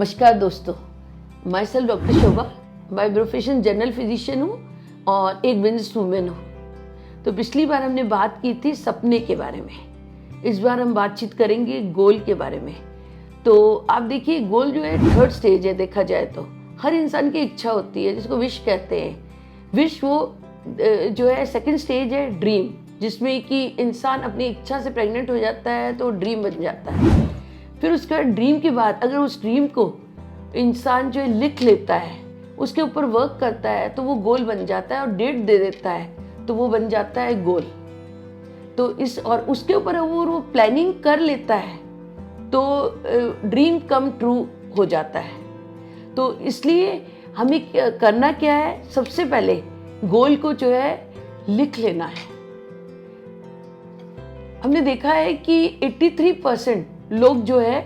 नमस्कार दोस्तों, my self doctor Shobha, by profession general physician हूँ और एक बिजनेस वूमेन हूँ। तो पिछली बार हमने बात की थी सपने के बारे में, इस बार हम बातचीत करेंगे गोल के बारे में। तो आप देखिए, गोल जो है थर्ड स्टेज है। देखा जाए तो हर इंसान की इच्छा होती है जिसको विश कहते हैं। विश वो जो है सेकंड स्टेज है ड्रीम, जिसमें कि इंसान अपनी इच्छा से प्रेग्नेंट हो जाता है तो ड्रीम बन जाता है। फिर उसके बाद ड्रीम के बाद अगर उस ड्रीम को इंसान जो है लिख लेता है, उसके ऊपर वर्क करता है, तो वो गोल बन जाता है और डेट दे देता है तो वो बन जाता है गोल। तो इस और उसके ऊपर वो प्लानिंग कर लेता है तो ड्रीम कम ट्रू हो जाता है। तो इसलिए हमें करना क्या है, सबसे पहले गोल को जो है लिख लेना है। हमने देखा है कि 83% लोग जो है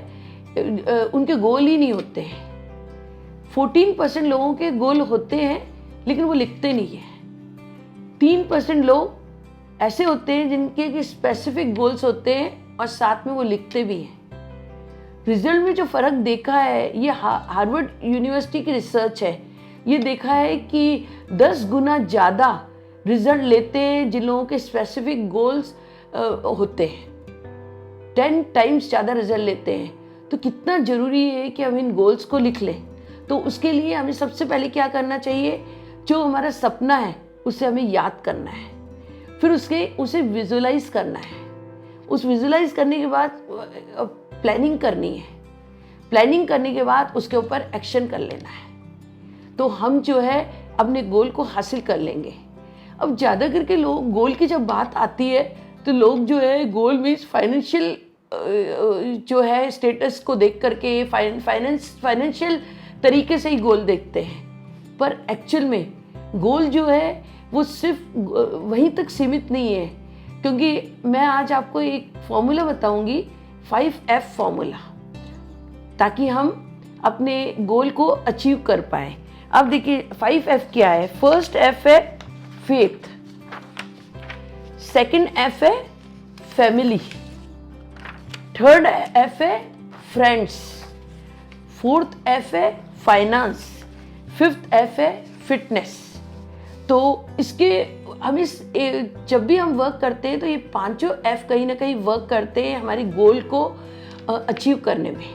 उनके गोल ही नहीं होते हैं। 14% लोगों के गोल होते हैं लेकिन वो लिखते नहीं है। 3% लोग ऐसे होते हैं जिनके स्पेसिफिक गोल्स होते हैं और साथ में वो लिखते भी हैं। रिजल्ट में जो फ़र्क देखा है, ये हार्वर्ड यूनिवर्सिटी की रिसर्च है। ये देखा है कि 10 गुना ज़्यादा रिजल्ट लेते हैं जिन लोगों के स्पेसिफिक गोल्स होते हैं। 10 टाइम्स ज़्यादा रिजल्ट लेते हैं। तो कितना ज़रूरी है कि हम इन गोल्स को लिख लें। तो उसके लिए हमें सबसे पहले क्या करना चाहिए, जो हमारा सपना है उसे हमें याद करना है। फिर उसे विजुलाइज करना है। उस विजुलाइज करने के बाद प्लानिंग करनी है। प्लानिंग करने के बाद उसके ऊपर एक्शन कर लेना है। तो हम जो है अपने गोल को हासिल कर लेंगे। अब ज़्यादा करके लोग गोल की जब बात आती है तो लोग जो है गोल मीन्स फाइनेंशियल जो है स्टेटस को देख करके फाइनेंशियल तरीके से ही गोल देखते हैं। पर एक्चुअल में गोल जो है वो सिर्फ वहीं तक सीमित नहीं है, क्योंकि मैं आज आपको एक फॉर्मूला बताऊंगी, 5F फॉर्मूला, ताकि हम अपने गोल को अचीव कर पाए। अब देखिए 5F क्या है। फर्स्ट F है फेथ, सेकंड F है फैमिली, थर्ड F है फ्रेंड्स, फोर्थ F है फाइनेंस, फिफ्थ F है फिटनेस। तो इसके हम जब भी हम वर्क करते हैं तो ये पांचों F कहीं ना कहीं वर्क करते हैं हमारे गोल को अचीव करने में।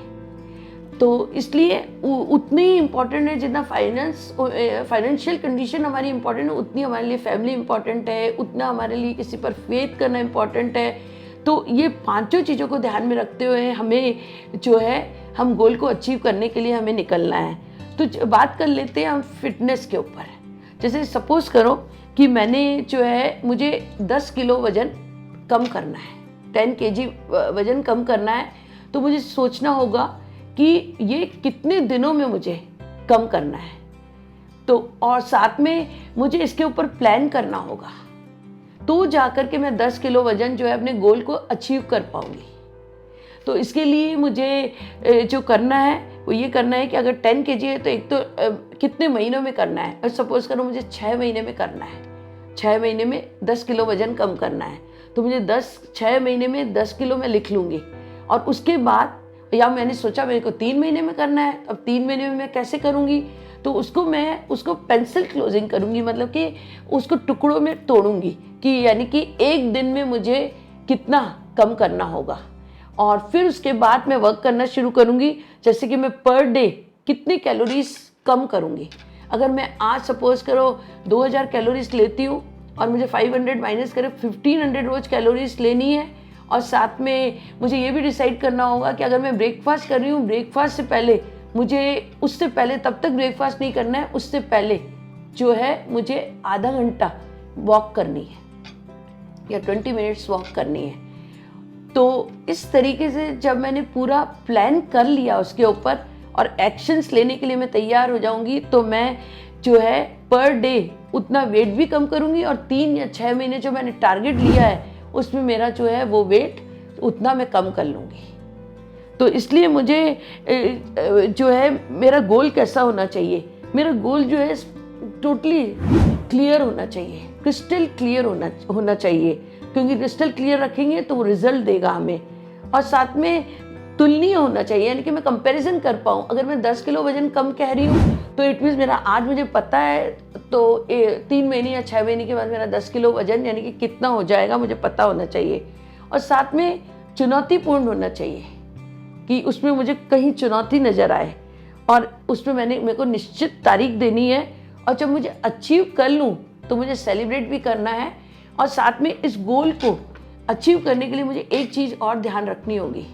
तो इसलिए उतनी ही इम्पॉर्टेंट है जितना फाइनेंशियल कंडीशन हमारी इम्पॉर्टेंट है, उतनी हमारे लिए फैमिली इम्पॉर्टेंट है, उतना हमारे लिए किसी पर फेथ करना इम्पॉर्टेंट है। तो ये पांचों चीज़ों को ध्यान में रखते हुए हमें जो है हम गोल को अचीव करने के लिए हमें निकलना है। तो बात कर लेते हैं हम फिटनेस के ऊपर। जैसे सपोज करो कि मैंने जो है मुझे 10 किलो वज़न कम करना है, 10 kg वज़न कम करना है। तो मुझे सोचना होगा कि ये कितने दिनों में मुझे कम करना है। तो और साथ में मुझे इसके ऊपर प्लान करना होगा, तो जाकर के मैं 10 किलो वज़न जो है अपने गोल को अचीव कर पाऊंगी। तो इसके लिए मुझे जो करना है वो ये करना है कि अगर 10 kg है तो एक तो कितने महीनों में करना है। और सपोज करो मुझे 6 महीने में करना है, 6 महीने में 10 किलो वज़न कम करना है। तो मुझे 6 महीने में 10 किलो मैं लिख लूँगी। और उसके बाद या मैंने सोचा मेरे को 3 महीने में करना है, अब 3 महीने में मैं कैसे करूँगी। तो उसको पेंसिल क्लोजिंग करूँगी, मतलब कि उसको टुकड़ों में तोड़ूंगी कि यानी कि एक दिन में मुझे कितना कम करना होगा। और फिर उसके बाद मैं वर्क करना शुरू करूँगी, जैसे कि मैं पर डे कितनी कैलोरीज कम करूँगी। अगर मैं आज सपोज करो 2000 कैलोरीज लेती हूँ और मुझे 500 माइनस करे 1500 रोज कैलोरीज लेनी है। और साथ में मुझे ये भी डिसाइड करना होगा कि अगर मैं ब्रेकफास्ट कर रही हूँ, ब्रेकफास्ट से पहले मुझे उससे पहले तब तक ब्रेकफास्ट नहीं करना है, उससे पहले जो है मुझे आधा घंटा वॉक करनी है या 20 मिनट्स वॉक करनी है। तो इस तरीके से जब मैंने पूरा प्लान कर लिया उसके ऊपर और एक्शंस लेने के लिए मैं तैयार हो जाऊंगी, तो मैं जो है पर डे उतना वेट भी कम करूंगी और 3 या 6 महीने जो मैंने टारगेट लिया है उसमें मेरा जो है वो वेट उतना मैं कम कर लूँगी। तो इसलिए मुझे जो है मेरा गोल कैसा होना चाहिए, मेरा गोल जो है टोटली क्लियर होना चाहिए, क्रिस्टल क्लियर होना चाहिए। क्योंकि क्रिस्टल क्लियर रखेंगे तो वो रिजल्ट देगा हमें। और साथ में तुलनीय होना चाहिए, यानी कि मैं कंपैरिजन कर पाऊँ। अगर मैं 10 किलो वजन कम कह रही हूँ तो इट मीन्स मेरा आज मुझे पता है तो 3 महीने या 6 महीने के बाद मेरा 10 किलो वजन यानी कि कितना हो जाएगा मुझे पता होना चाहिए। और साथ में चुनौतीपूर्ण होना चाहिए कि उसमें मुझे कहीं चुनौती नज़र आए और उसमें मेरे को निश्चित तारीख देनी है, और जब मुझे अचीव कर लूँ तो मुझे सेलिब्रेट भी करना है। और साथ में इस गोल को अचीव करने के लिए मुझे एक चीज़ और ध्यान रखनी होगी,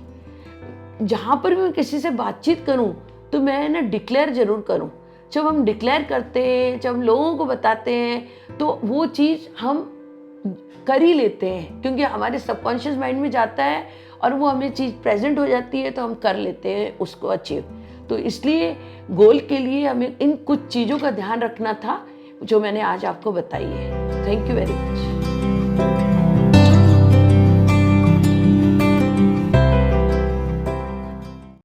जहाँ पर भी मैं किसी से बातचीत करूँ तो मैं ना डिक्लेयर ज़रूर करूँ। जब हम डिक्लेयर करते हैं, जब हम लोगों को बताते हैं तो वो चीज़ हम कर ही लेते हैं, क्योंकि हमारे सबकॉन्शियस माइंड में जाता है और वो हमें चीज़ प्रेजेंट हो जाती है तो हम कर लेते हैं उसको अचीव। तो इसलिए गोल के लिए हमें इन कुछ चीज़ों का ध्यान रखना था जो मैंने आज आपको बताई है। Thank you very much.